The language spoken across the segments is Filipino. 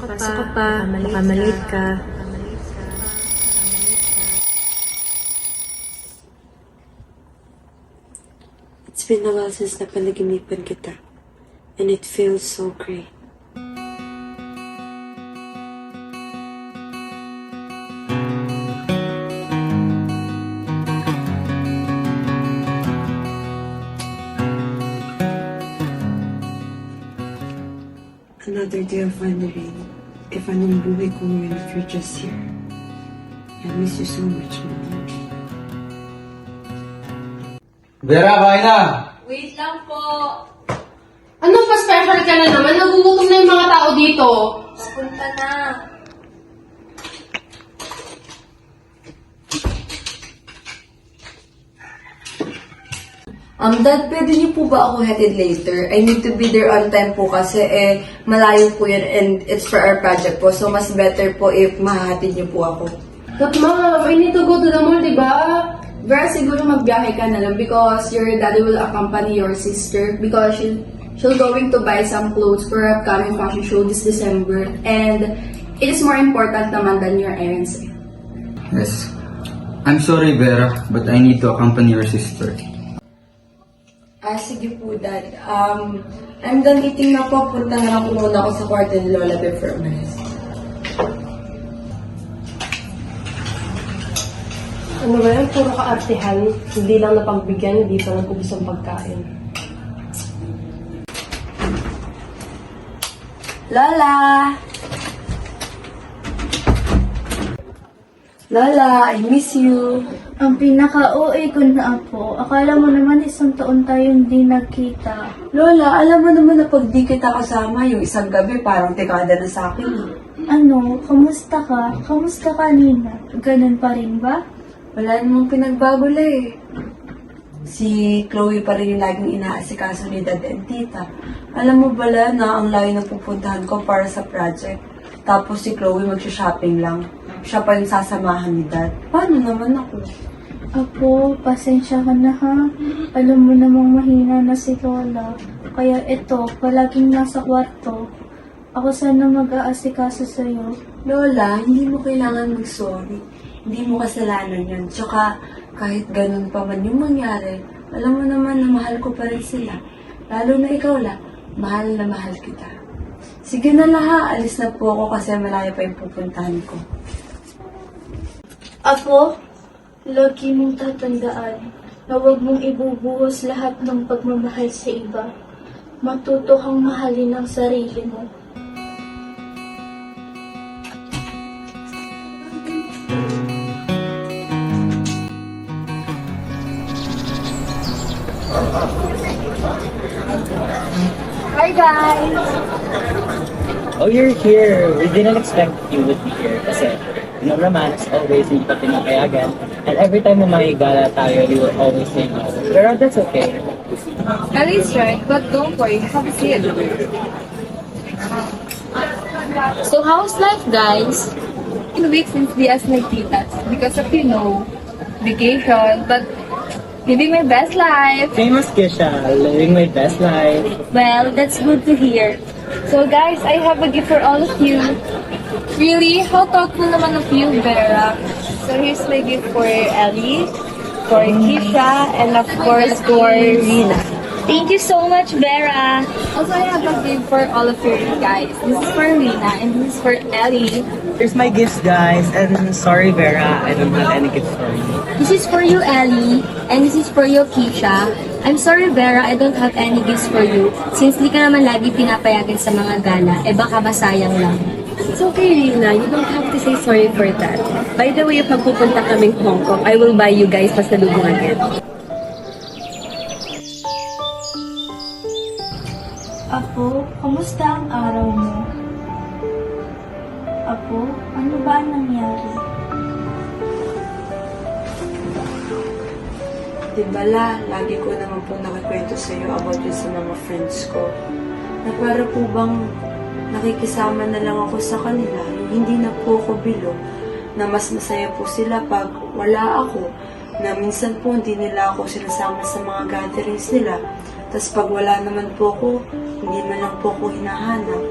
pasok ka pa, baka malate ka. It's been a while since napanaginipan kita. And it feels so great. Another day of wondering if anong buhay ko ngayon if you're just here. I miss you so much, Mama. Vera, kain na! Wait lang po. Ano pa special ka na naman? Nagugutom na yung mga tao dito. Papunta na. Dad, pwede niyo po ba ako hatid later? I need to be there on time po kasi malayo po yun and it's for our project po. So, mas better po if mahahatid niyo po ako. But mom, I need to go to the mall, diba? Vera, siguro magbiyahe ka na lang because your daddy will accompany your sister because she'll going to buy some clothes for her upcoming fashion show this December. And it is more important naman than your errands. Yes. I'm sorry, Vera, but I need to accompany your sister. Sige po, Dad. I'm done eating na po. Punta na lang po muna ako sa kwarto ni Lola before umalis. Ano ba yan? Puro kaartihan. Hindi lang napagbigyan, hindi pa nagpubos ang pagkain. Lola! Lola, I miss you. Ang pinaka-OA ko na po. Akala mo naman isang taon tayong hindi nagkita. Lola, alam mo naman na pag di kita kasama, yung isang gabi parang dekada na sa akin. Ano? Kamusta ka? Kamusta ka, Nina? Ganun pa rin ba? Wala namang pinagbago eh. Si Chloe pa rin yung laging inaasikaso ni Dad and Tita. Alam mo bala na ang layo na pupuntahan ko para sa project. Tapos si Chloe magsha-shopping lang. Siya pa yung sasamahan ni Dad. Paano naman ako? Apo, pasensya ka na ha. Alam mo namang mahina na si Lola. Kaya ito, palaging nasa kwarto. Ako sana mag-aasikaso sa'yo. Lola, hindi mo kailangan mag-sorry. Hindi mo kasalanan yun. Tsaka, kahit ganun pa man yung mangyari, alam mo naman na mahal ko pa rin sila. Lalo na ikaw mahal na mahal kita. Sige na laha, alis na po ako kasi malayo pa yung pupuntahan ko. Apo, lagi mong tatandaan na huwag mong ibubuhos lahat ng pagmamahal sa iba. Matuto kang mahalin ang sarili mo. Hi guys! Oh, you're here. We didn't expect you would be here kasi, you know naman, as always, hindi pa pinapayagan. And every time na may gala tayo, you will always say no. Pero that's okay. Ellie's right, but don't worry, have a seat. So how's life, guys? In a week since Diaz nagtitas, because of, vacation, but living my best life. Famous Kisha, living my best life. Well, that's good to hear. So guys, I have a gift for all of you. Really? How thoughtful naman of you, Vera. So here's my gift for Ellie, for Kisha, and of course for Rina. Thank you so much, Vera. Also, I have a gift for all of you guys. This is for Rina and this is for Ellie. Here's my gifts, guys. And sorry, Vera, I don't have any gifts for you. This is for you, Ellie, and this is for you, Keisha. I'm sorry, Vera, I don't have any gifts for you. Since di ka naman lagi pinapayagan sa mga gala, baka masayang lang. It's okay, Rina. You don't have to say sorry for that. By the way, if magpupunta kaming Hong Kong, I will buy you guys pasalubong again. Apo, kamusta ang araw mo? Apo, ano ba ang nangyari? Diba lagi ko naman po nakikwento sa iyo about yun sa mga friends ko. Na para po bang nakikisama na lang ako sa kanila, yung hindi na po ako bilo, na mas masaya po sila pag wala ako, na minsan po hindi nila ako sinasama sa mga gatherings nila. Tapos pag wala naman po ako, hindi man lang po ako hinahanap.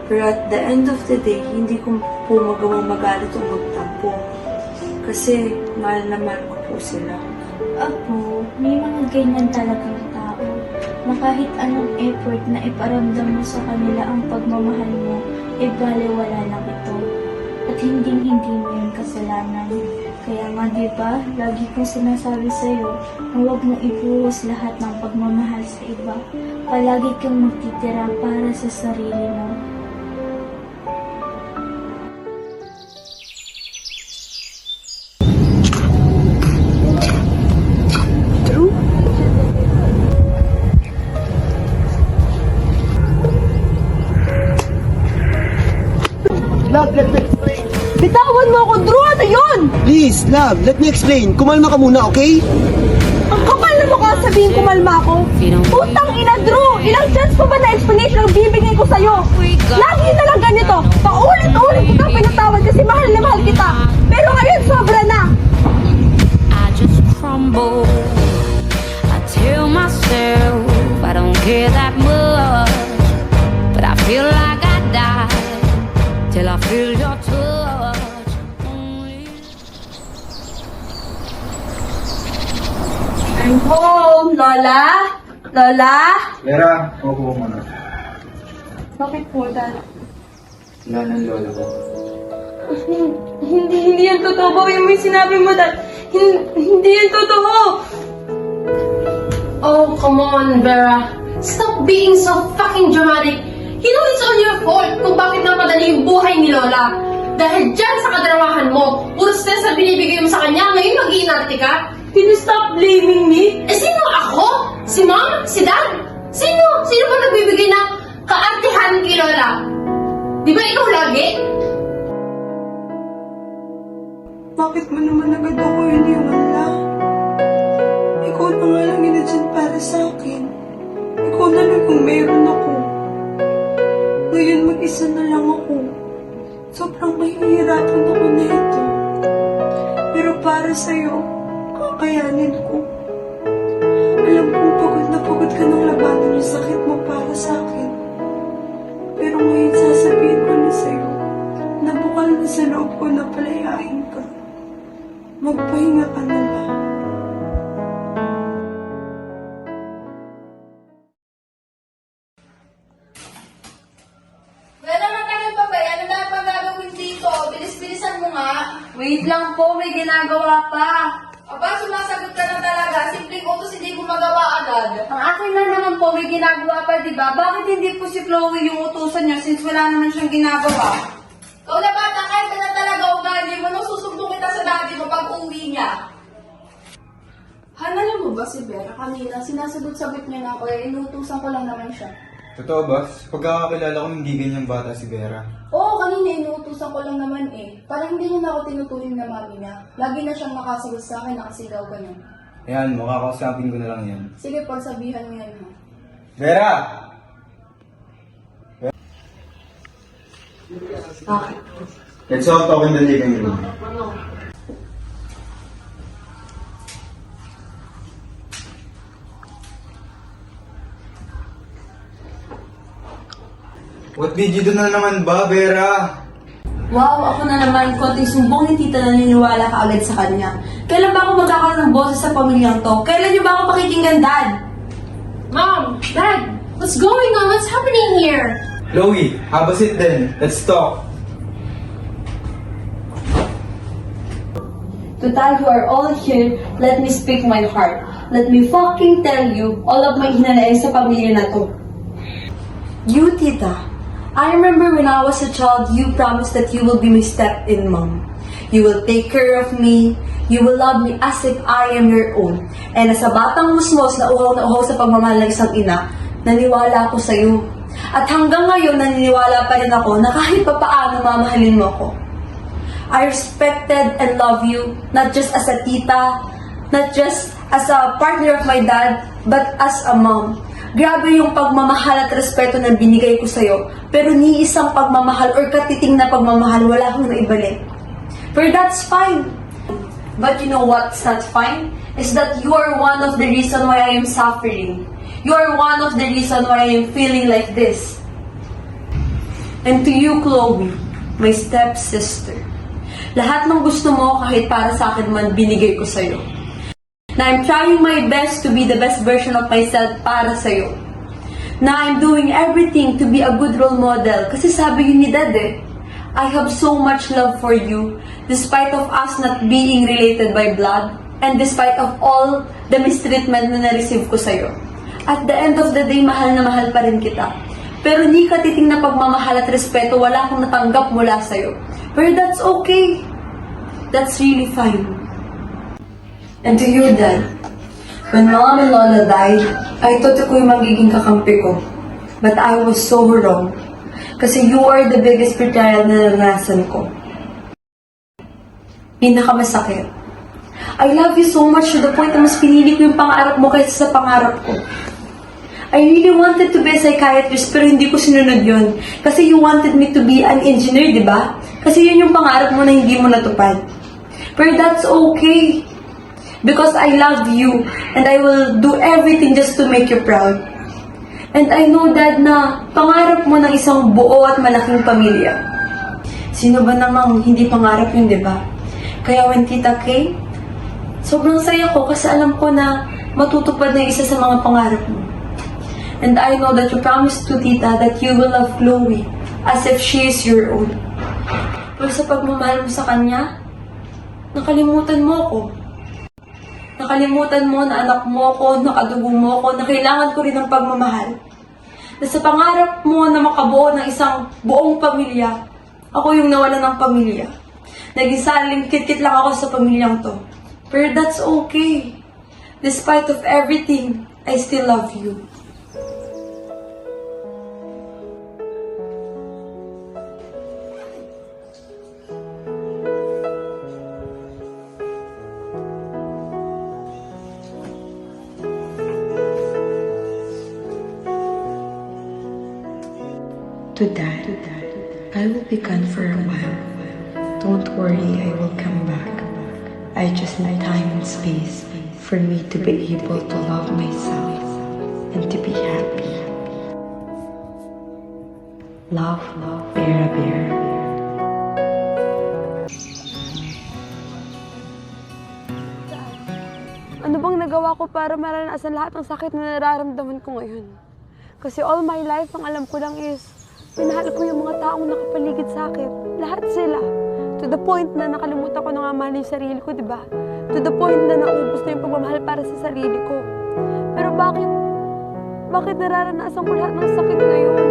Pero at the end of the day, hindi ko po magawang magalit o magtampo. Kasi mahal na mahal ko po sila. Apo, may mga ganyan talagang tao na kahit anong effort na iparamdam mo sa kanila ang pagmamahal mo, baliwala lang ito. At hindi mo yun kasalanan. Kaya nga diba, lagi kong sinasabi sa'yo na huwag mong ibuhos lahat ng pagmamahal sa iba. Palagi kang magtitira para sa sarili mo. Bitawan mo ako, Drew! Ano yun? Please, love, let me explain. Kumalma ka muna, okay? Ang kapal na mukha sabihin kumalma ako. Putang ina, Drew! Ilang chance pa ba na explanation ang bibigay ko sa'yo? Lagi na lang ganito. Paulit-ulit ko kang pinatawad kasi mahal na mahal kita. Pero ngayon, sobra na. I just crumble. I tell myself I don't care that much, but I feel like I die till I feel your touch. I'm home, Lola. Lola? Vera, upo muna. Bakit po, Dad? Wala ng lola ko. Hindi yan totoo. Bawin mo yung sinabi mo, Dad. Hindi yan totoo. Oh, come on, Vera. Stop being so fucking dramatic. You know it's all your fault kung bakit napadali yung buhay ni Lola. Dahil dyan sa kadramahan mo, puro stress na binibigay mo sa kanya, ngayon mag-iinarte ka. Can you stop blaming me? Eh, sino ako? Si Mom? Si Dad? Sino? Sino ba nagbibigay ng kaartihan kay Lola? Di ba ikaw lagi? Bakit mo naman agad ako iniwala? Ikaw na nga lang inadyan para sa akin. Ikaw na lang kung meron ako. Ngayon mag-isa na lang ako. Sobrang mahihirapan ako na ito. Pero para sa'yo, kakayanin ko. Alam kong pagod ka ng labanan yung sakit mo para sa akin. Pero ngayon sasabihin ko na sa'yo, na bukal na sa loob ko na palayain ka. Magpahinga ka na lang. Wala matagal pa ba yan? Ano na pa gagawin dito? Bilis-bilisan mo nga. Wait lang po, may ginagawa pa. Aba, sumasagot ka na talaga. Simpleng utos hindi mo magawa agad. Ang akin na naman po, may ginagawa pa, di ba? Bakit hindi po si Chloe yung utusan niya since wala naman siyang ginagawa? Ikaw na bata, kahit na talaga ugali mo, nung susumbong kita sa daddy mo pag uwi niya. Han, alam mo ba si Vera kanina, sinasagot-sagot niya na ako, inutusan ko lang naman siya. Totoo ba? Sa pagkakakilala ko, hindi ganyang bata si Vera. Oo, kanina inuutusan ko lang naman eh. Parang hindi niya na ako tinuturing na mami niya. Lagi na siyang nakasagot sa akin, nakasigaw ka niya. Ayan, makakausapin ko na lang yan. Sige, pagsabihan mo yan ha. Vera! Let's all talk in the living room. What did you do na naman ba, Vera? Wow, ako na naman, konting sumbong ni tita na naniniwala ka agad sa kanya. Kailan ba ako magkakaroon ng boses sa pamilyang to? Kailan niyo ba ako pakikinggan, Dad? Mom, Dad, what's going on? What's happening here? Chloe, have a seat then. Let's talk. To tell you are all here, let me speak my heart. Let me fucking tell you all of my hinanayin sa pamilya na to. You, tita, I remember when I was a child, you promised that you will be my step-in mom. You will take care of me. You will love me as if I am your own. And as a batang musmos na uhaw sa pagmamahal ng isang ina, naniwala ako sa iyo. At hanggang ngayon, naniniwala pa rin ako na kahit pa paano mamahalin mo ako. I respected and love you, not just as a tita, not just as a partner of my dad, but as a mom. Grabe yung pagmamahal at respeto na binigay ko sa'yo, pero ni isang pagmamahal or katiting na pagmamahal, wala kang naibalik. But that's fine. But you know what's not fine? Is that you are one of the reason why I am suffering. You are one of the reason why I am feeling like this. And to you, Chloe, my stepsister, lahat ng gusto mo kahit para sa akin man, binigay ko sa'yo. Na I'm trying my best to be the best version of myself para sa'yo. Na I'm doing everything to be a good role model. Kasi sabi yun ni Dad I have so much love for you, despite of us not being related by blood, and despite of all the mistreatment na na-receive ko sa'yo. At the end of the day, mahal na mahal pa rin kita. Pero hindi ka titing na pagmamahal at respeto, wala akong natanggap mula sa'yo. Pero that's okay. That's really fine. And to you, Dad, when Mom and Lola died, I thought ako yung magiging kakampi ko. But I was so wrong. Kasi you are the biggest betrayal na naranasan ko. Pinakamasakit. I love you so much to the point na mas pinili ko yung pangarap mo kaysa sa pangarap ko. I really wanted to be a psychiatrist pero hindi ko sinunod yun. Kasi you wanted me to be an engineer, di ba? Kasi yun yung pangarap mo na hindi mo natupad. Pero that's okay. Because I love you and I will do everything just to make you proud. And I know, Dad, na pangarap mo ng isang buo at malaking pamilya. Sino ba namang hindi pangarap yun, di ba? Kaya when Tita came, sobrang saya ko kasi alam ko na matutupad na isa sa mga pangarap mo. And I know that you promised to Tita that you will love Chloe as if she is your own. Pero sa pagmamahal mo sa kanya, nakalimutan mo ako. Nakalimutan mo na anak mo ako, nakadugo mo ako, na kailangan ko rin ng pagmamahal. Na sa pangarap mo na makabuo ng isang buong pamilya, ako yung nawalan ng pamilya. Naging salingkit-kit lang ako sa pamilyang to. Pero that's okay. Despite of everything, I still love you. To Dad, I will be gone for a while. Don't worry, I will come back. I just need time and space for me to be able to love myself and to be happy. Love, Vera Bear. Ano bang nagawa ko para maranasan lahat ng sakit na nararamdaman ko ngayon? Kasi all my life, ang alam ko lang is, minahal ko yung mga taong nakapaligid sa akin. Lahat sila. To the point na nakalimutan ko na nga mahal yung sarili ko, di ba? To the point na naubos na yung pagmamahal para sa sarili ko. Pero bakit nararanasan ko lahat ng sakit ngayon?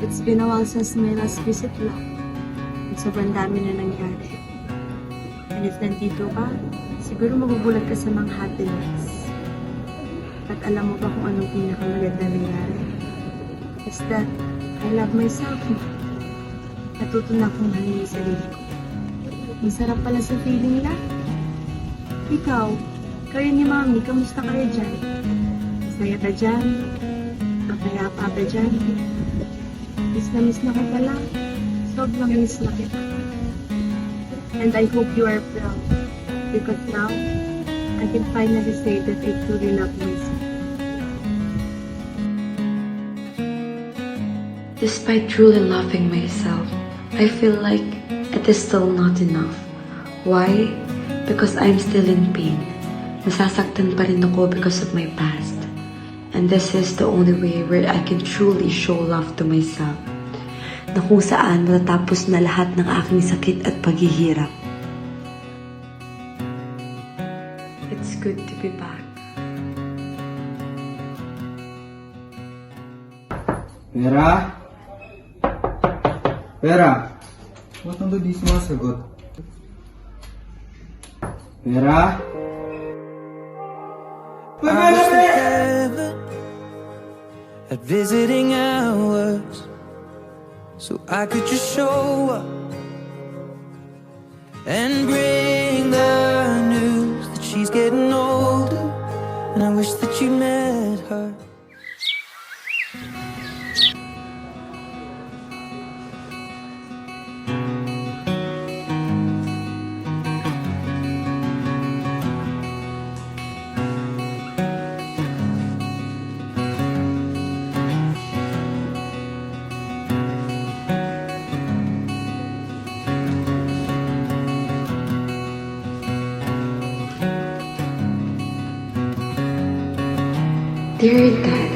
It's been a while since my last visit lang. At sobrang dami na nangyari. And if nandito ka, siguro magugulat ka sa mga happiness. At alam mo ba kung anong pinakamaganda nangyari? Is that I love myself. Natuto na akong mahalin yung sarili ko. Ang sarap pala sa feeling lang. Ikaw, kayo ni Mami, kamusta kayo dyan? Masaya ka dyan? Makaya pa ka dyan? Miss na ka pala. Sobrang miss na kita. And I hope you are proud. Because now, I can finally say that I truly love myself. Despite truly loving myself, I feel like it is still not enough. Why? Because I'm still in pain. Nasasaktan pa rin ako because of my past. And this is the only way where I can truly show love to myself. Na kung saan matatapos na lahat ng aking sakit at paghihirap. It's good to be back. Vera? Vera? Ba't nandun di sumasagot? Vera? I wish that heaven had visiting hours, so I could just show up and bring the news that she's getting older, and I wish that you met her. Dear Dad,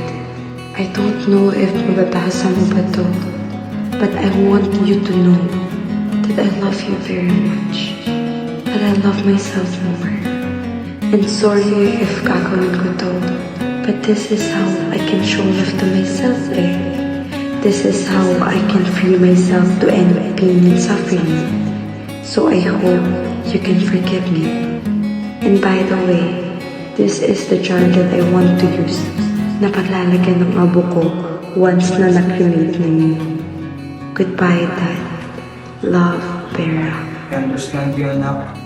I don't know if mababasa mo ba to, but I want you to know that I love you very much, that I love myself more. And sorry if gagawin ko to, but this is how I can show love to myself eh. This is how I can free myself to end pain and suffering. So I hope you can forgive me. And by the way, this is the jar that I want to use na paglalagyan ng abo ko once na na-cremate na niyo. Goodbye, Dad. Love, Vera. I understand you, anak.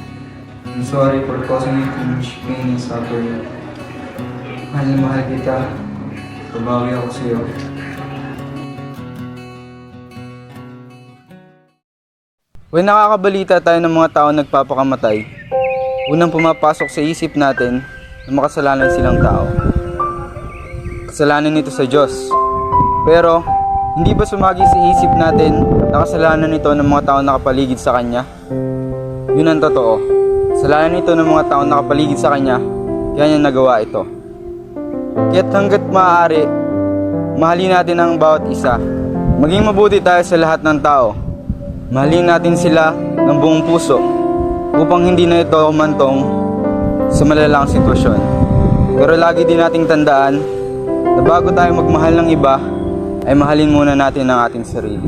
I'm sorry for causing you too much pain and suffering. Mahal na mahal kita. Babawi ako sa'yo. When nakakabalita tayo ng mga tao nagpapakamatay, unang pumapasok sa isip natin na makasalanan silang tao. Kasalanan nito sa Diyos. Pero, hindi ba sumagi sa isip natin na kasalanan nito ng mga tao nakapaligid sa Kanya? Yun ang totoo. Kasalanan nito ng mga tao nakapaligid sa Kanya, kaya niya nagawa ito. Kaya't hanggat maaari, mahalin natin ang bawat isa. Maging mabuti tayo sa lahat ng tao. Mahalin natin sila ng buong puso upang hindi na ito umantong sa malalang sitwasyon. Pero lagi din nating tandaan na bago tayo magmahal ng iba, ay mahalin muna natin ang ating sarili.